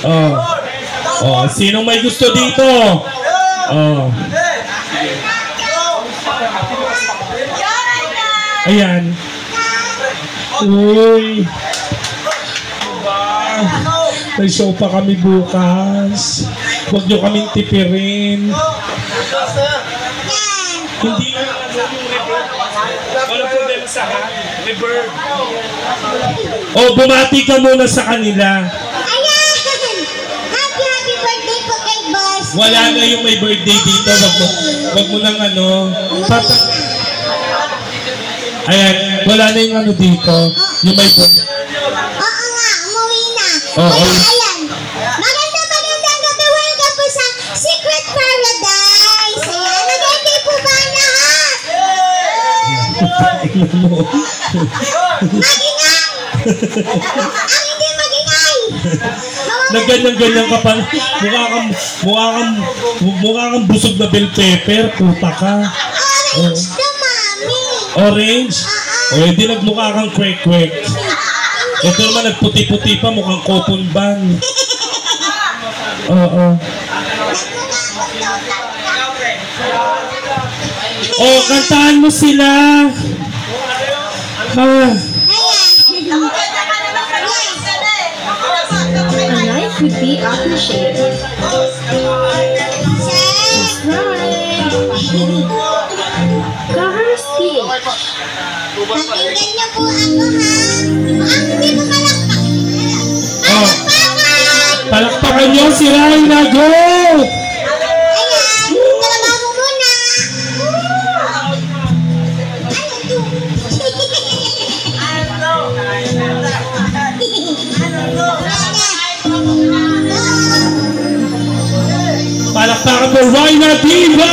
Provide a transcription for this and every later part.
Oh. Oh, sinong may gusto dito? Oh. Ayan. Uy. May show pa kami bukas. Huwag nyo kaming tipirin. Hindi na yung reverb. Walang problema sa reverb. Oh, bumati ka muna sa kanila. Ayan! Happy birthday po kay boss. Wala na yung may birthday dito. Wag mo nang ano. Ayan, wala na yung ano dito. Yung may birthday. Oo nga, umuwi na. Oo. Kaya ayan. Magandang gabi. Welcome po sa Secret Paradise. Ayan, nag-birthday po ba ang lahat? Mag-ingay! Ang hindi mag-ingay! Nagganyan-ganyan ka pa. Mukha kang busog na bell pepper. Puta ka. Orange na, mami. Orange? O, hindi nagmukha kang kwek-kwek. Ito naman nagputi-puti pa, mukhang cotton ban. Oo. Oh, kantaan mo sila. Ha? A life would be appreciated. Covers PH. Pakinggan niyo po ako, ha? Hindi mo malakpak. Oh. Palakpakan niyo si Raina. Go! Ayan, trabaho muna. Palakpakan mo Raina Diva!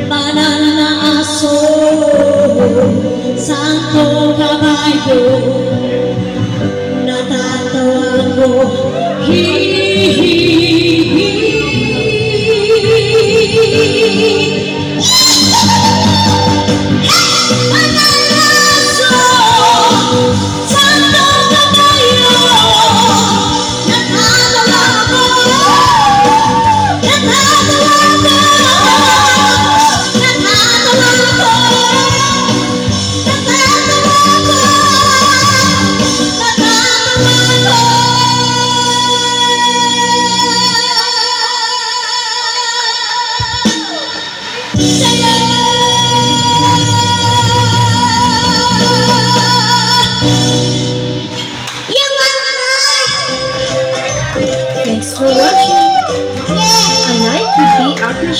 Banana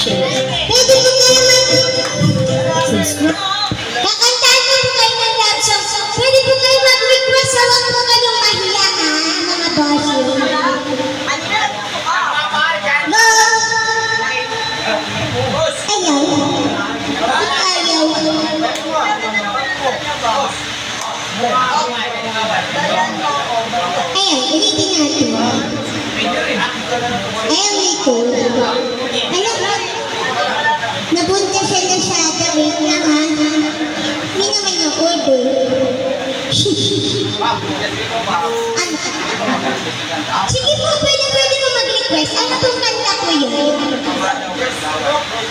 appreciated. Pwede po kayo Subscribe. kakantahan po kayo ng love song. Pwede po kayo mag-request. Huwag po kayong mahiya ha, mga boss. Go! Ayaw. Ayaw. Ayan, ulitin natin. Ayaw nito. Alam, nabunta siya na siya. Wait lang ha. Hindi naman yung order. Ano ka? Sige po, pwede mo mag-request. Ano pong kanta po yun?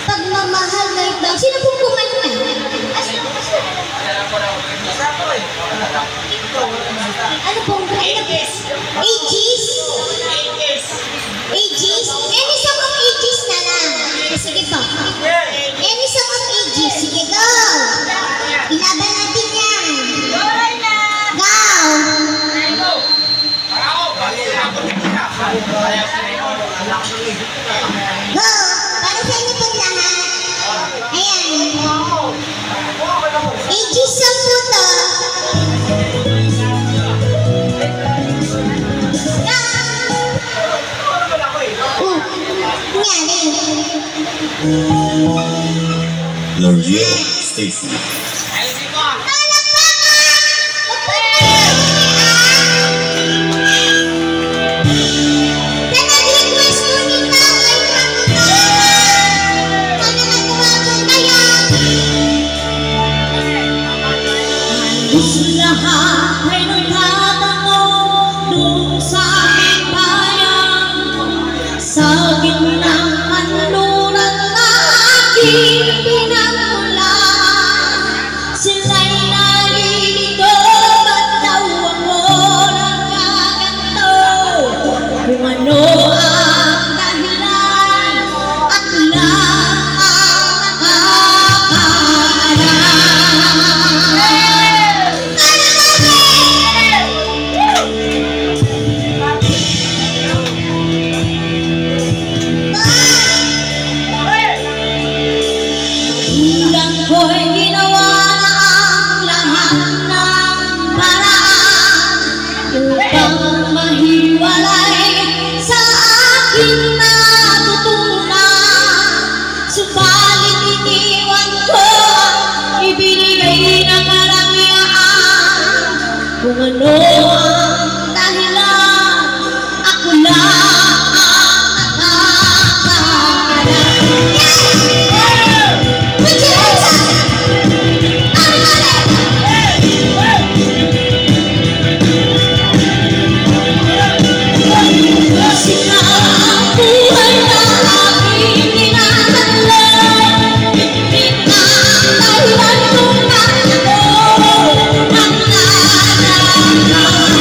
Pagmamahal na ito. Sino pong kumanta? Ano pong Aegis? Aegis? Any song of Aegis na lang. Sige po. Any song of Aegis. Sige, go! Ilaban natin yan. Go! Go! Para sa inyo pong lahat. Ayan. Aegis song po to. L'Oreal Stacy. Lahat ay nagtatango doon sa aming bayan, sa gitnang kanluran na aking pinagmulan. Sila'y nalilito, ba't daw ako nagkaganto? Kung ano ang dahilan, at lang ang nakakaalam. Ko'y ginawa na ang lahat ng paraan upang mahiwalay sa aking natutunan. Subalit iniwan ko ang ibinigay na karangyaan. Kung ano ang dahilan, ako lang ang nakakaalam. Ang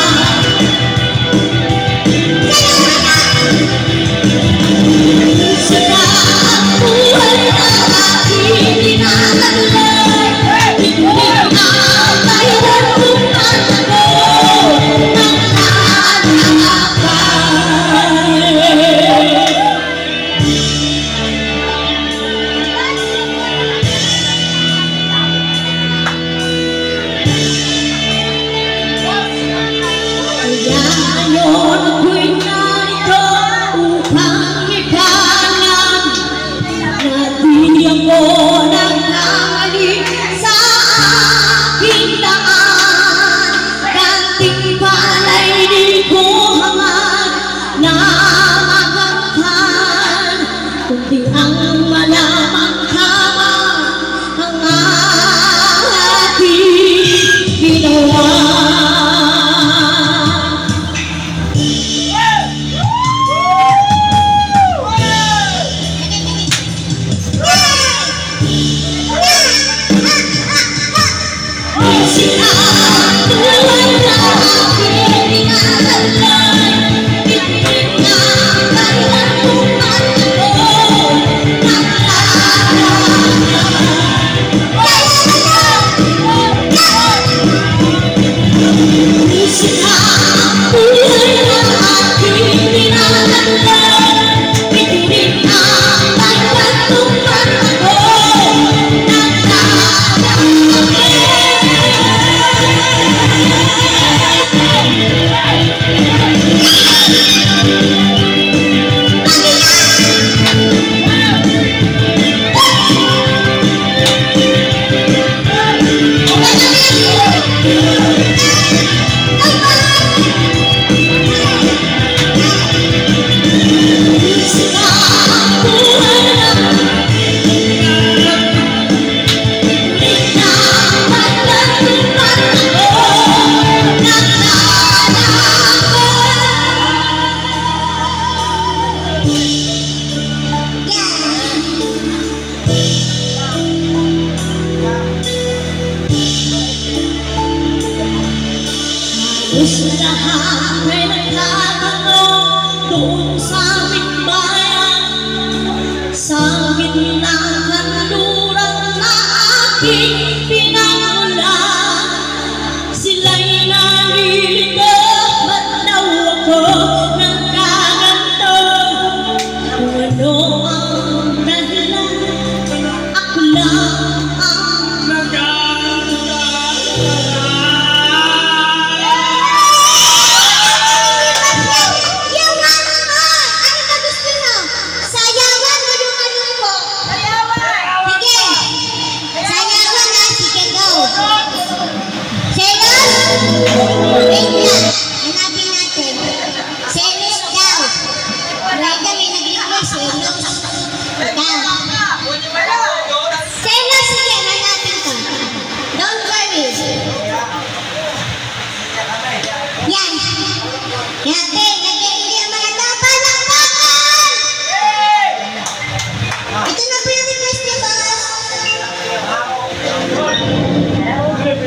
Sa lahat ay nagtatanong doon sa aming bayan, sa gitna ng kanluran na aking pinangulan. Sila'y nalilito, ba't daw ako nagkaganto? Kung ano ang dahilan, ako lang ang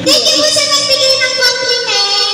thank you po sa nagbigay ng compliment.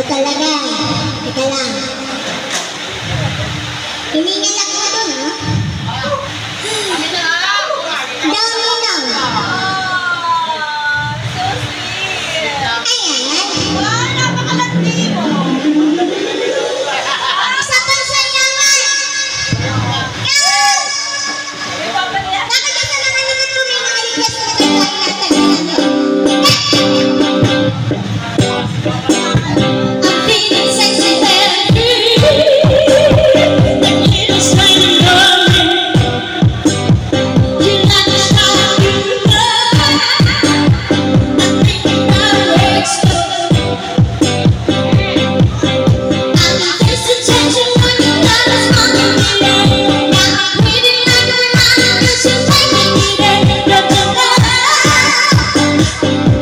talaga. Teka lang. Hiningal ako doon, ha? Down. Ayan. Wow, napakalandi mo. Isa pang sanyawan. Yan! Bakit ito naman naman po may mga request na tayo I'm feeling sexy and free. The little shiny darling. You like the style you love. I'm thinking about explode. I'm just attention when you love is on your feet. Now I'm breathing like a reminder that you make me need it. But the love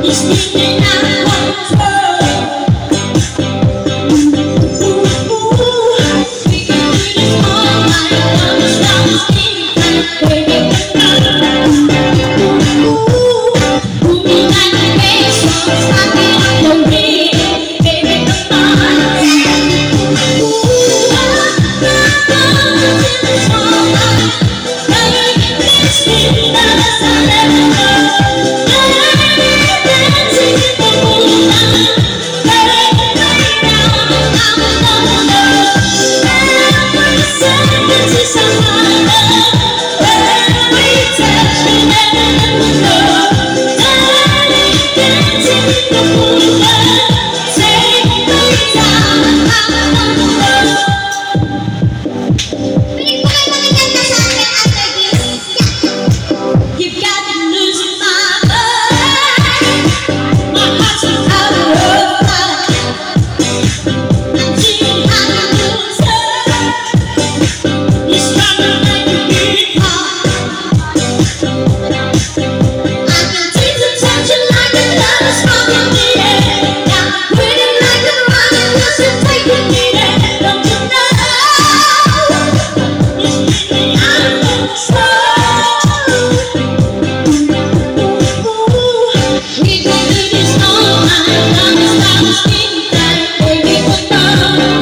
is sneaking out of control. We can do this all night long as long as we can, baby. Move me like a bass drum, stop me on the rhythm, baby, come on. You've got me losing my mind. My heart's out of order. I'm feeling how you lose her. You're stronger than you really are. I can taste the tension like a love is from your needed. Now I'm breathing like a running just to take you needed. Don't you know? You're spinning out of control. We can do this all night long as long as we can, baby, come on.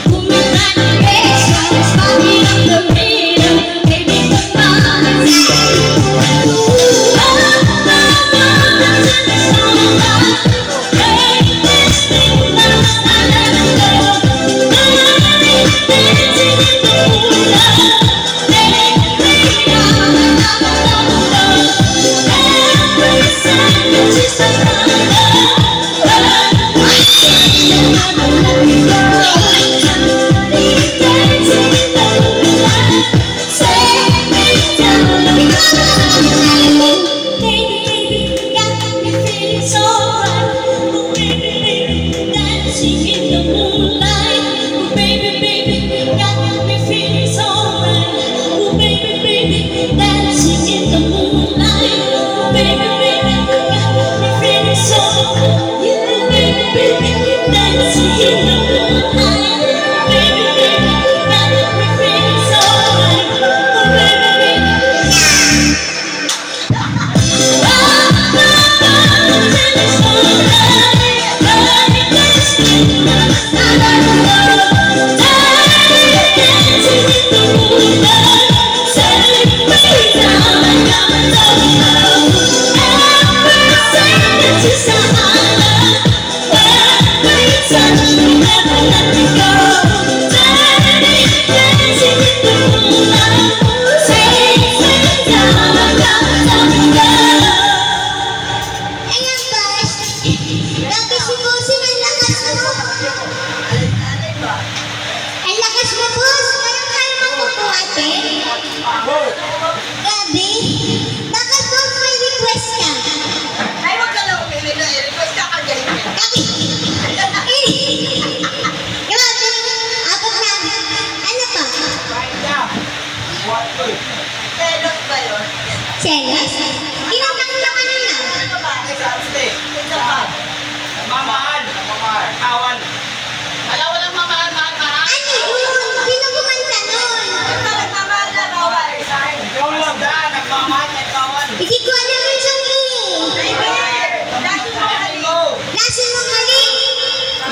Move me like a bass drum, stop me on the rhythm, baby, come on. Gabi, bakit boss may request ka? Ay, huwag ka lang umili. Request ka kagayin. Grabe, abot na. Ano pa? Selos ba yun? Selos? Kinakang na kanina. Ano ba? Isa pa. Mamahal. Awan. Wala, walang mamahal. Ano yun? Sino kumanta nun? Nagmamahal na bawal.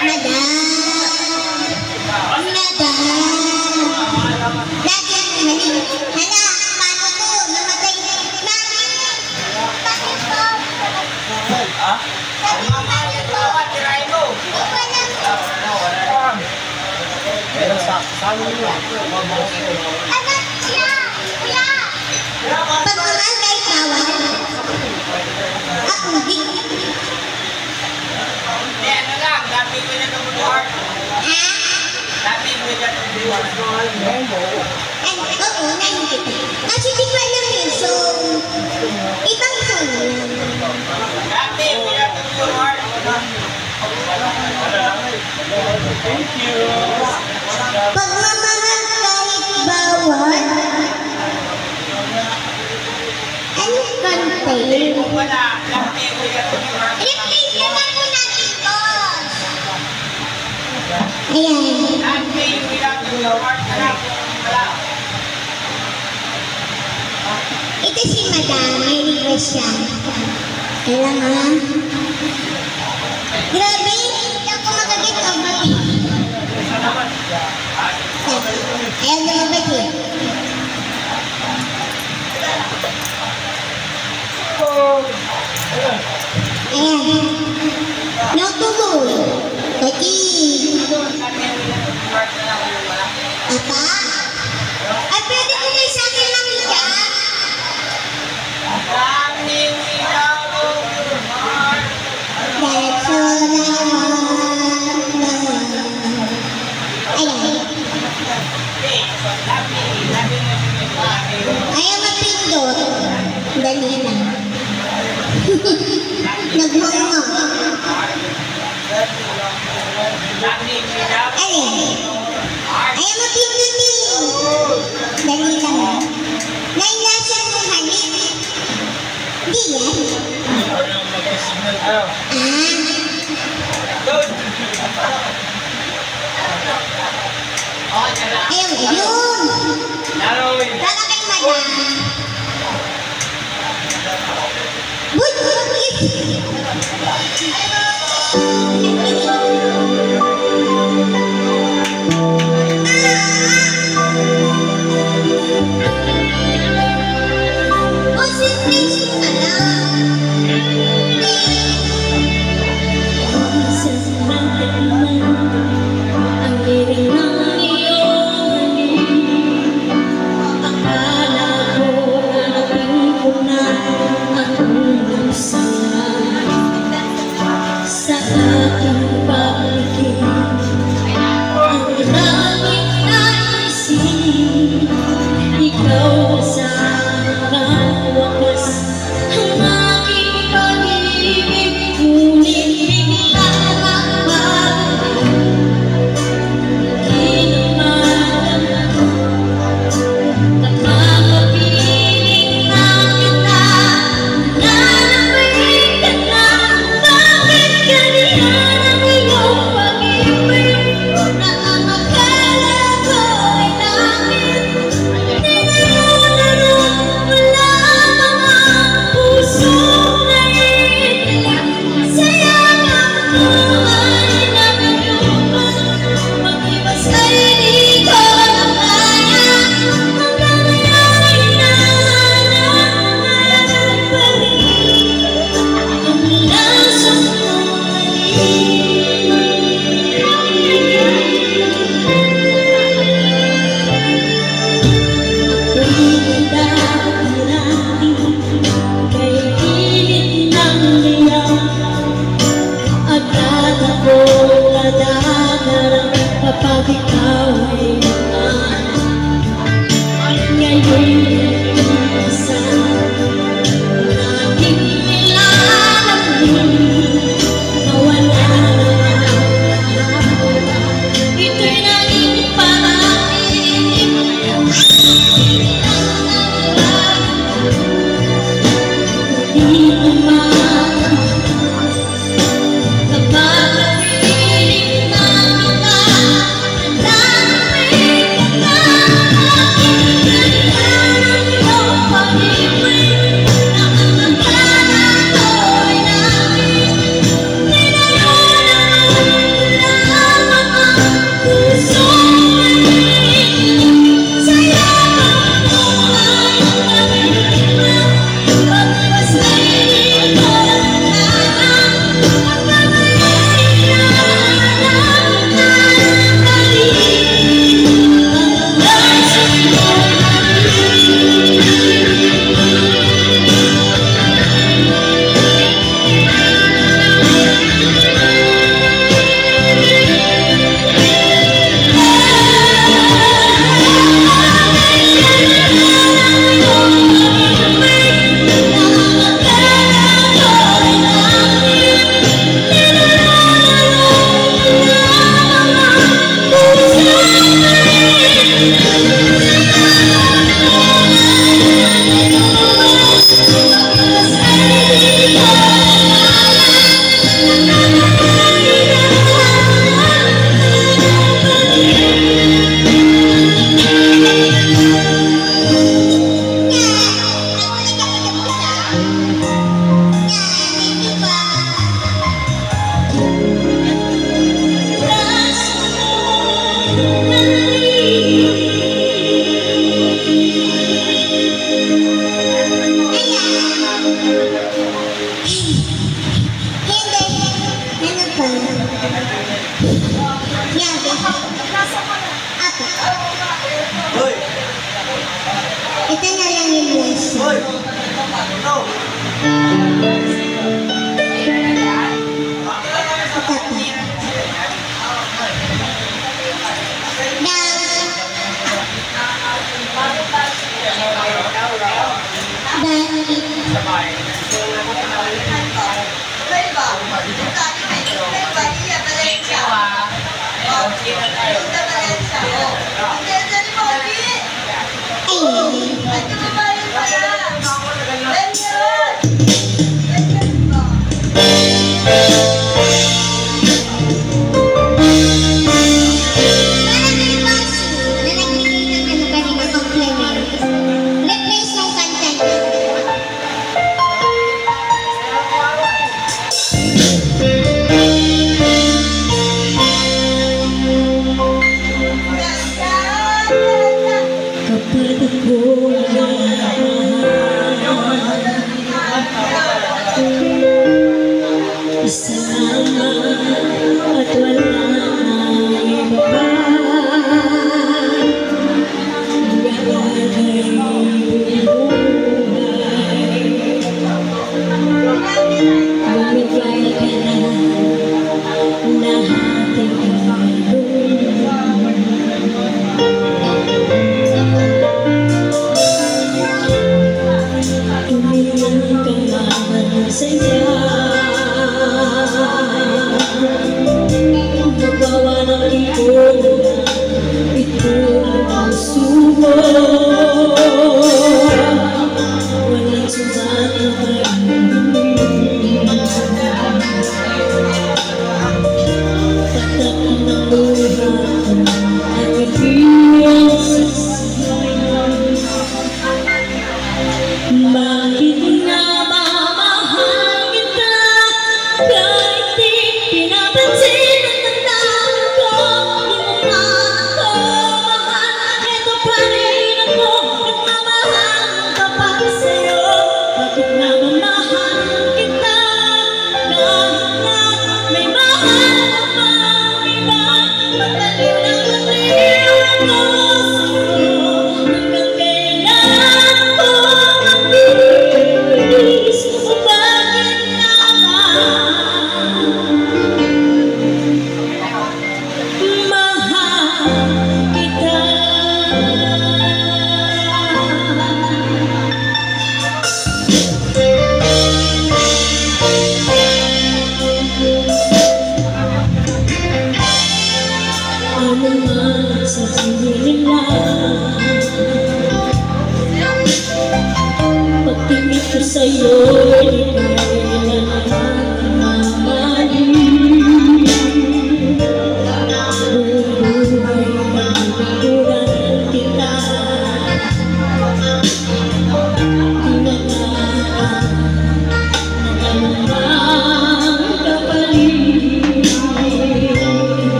Lagi ang mali. Hala, paano to? Namatay na. Mami! Bakit po? Sabi ko, paano po? Di ko alam. Ano siya? Kuya! Pagmamahal kahit bawal. Ako, di. Ano lang, dati ko na itong buwar. Ha? Dati ko na itong buwar. Oo, nandito. Kasi di ko alam yun, so, ibang phone lang. Dati ko na itong buwar. Thank you. Pagmamahal kahit bawal. Anong content? Wala, dati ko na itong buwar. Replace naman po natin, boss. Ayan. Dati ko na itong buwar. Wala. Ito si Madam, may request siya. Kailangan. Grabe, hindi ako makaget over. Ayaw na mabag eh. Ayan. No tuloy. Pati. Apa? Ay, pwede ko kayo sa akin lang yan. Dati ko na itong buwar. That's all I want. Ayan. Ayaw mapindot. Dali lang. Naghunga. Ayan. Ayaw mapindot eh. Dali lang. Nailasan mo halik. Di yan. Ah. Ayaw, yun. Para kay Madam. But, concentration ka lang. Ang liring ng iyong hangin. Akala ko hanapin ko na ang unang saya. Ito na lang yung lesson. Go!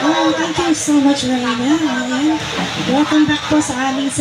Oh, thank you so much, Reyna. Ayan. Welcome back po sa aming